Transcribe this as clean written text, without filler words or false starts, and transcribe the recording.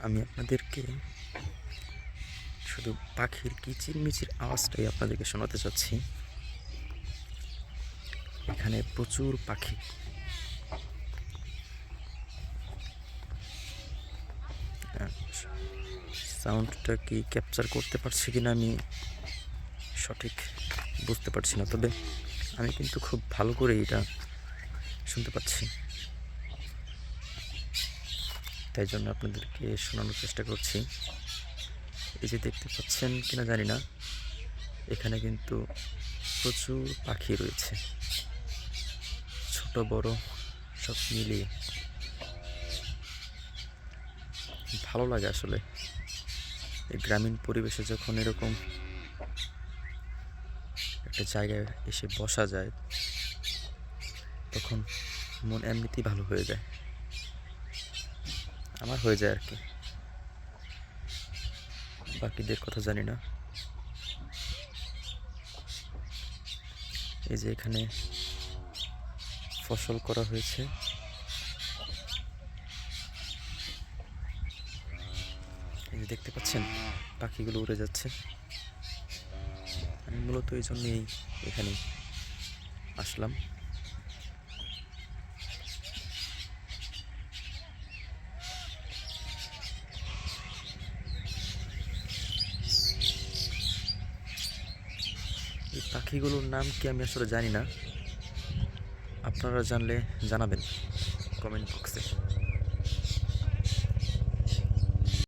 আমি আপনাদেরকে শুধু পাখির কিচিরমিচির আওয়াজটাই আপনাদেরকে শোনাতে চাচ্ছি। এখানে প্রচুর পাখি। সাউন্ডটা কি ক্যাপচার করতে পারছি কিনা আমি সঠিক বুঝতে পারছি না, তবে আমি কিন্তু খুব ভালো করে এটা শুনতে পাচ্ছি, তাই জন্য আপনাদেরকে শোনানোর চেষ্টা করছি। এই যে দেখতে পাচ্ছেন কিনা জানি না, এখানে কিন্তু প্রচুর পাখি রয়েছে, ছোট বড় সব মিলিয়ে ভালো লাগে আসলে। এই গ্রামীণ পরিবেশে যখন এরকম একটা জায়গায় এসে বসা যায়, তখন মন এমনিতেই ভালো হয়ে যায়, আমার হয়ে যায় আর কি। বাকিদের কথা জানি না। এই যে এখানে ফসল করা হয়েছে, এই যে দেখতে পাচ্ছেন পাখিগুলো উড়ে যাচ্ছে। আমি মূলত এই জন্যই এখানে আসলাম। এই পাখিগুলোর নাম কি আমি আসলে জানি না, আপনারা জানলে জানাবেন কমেন্ট বক্সে।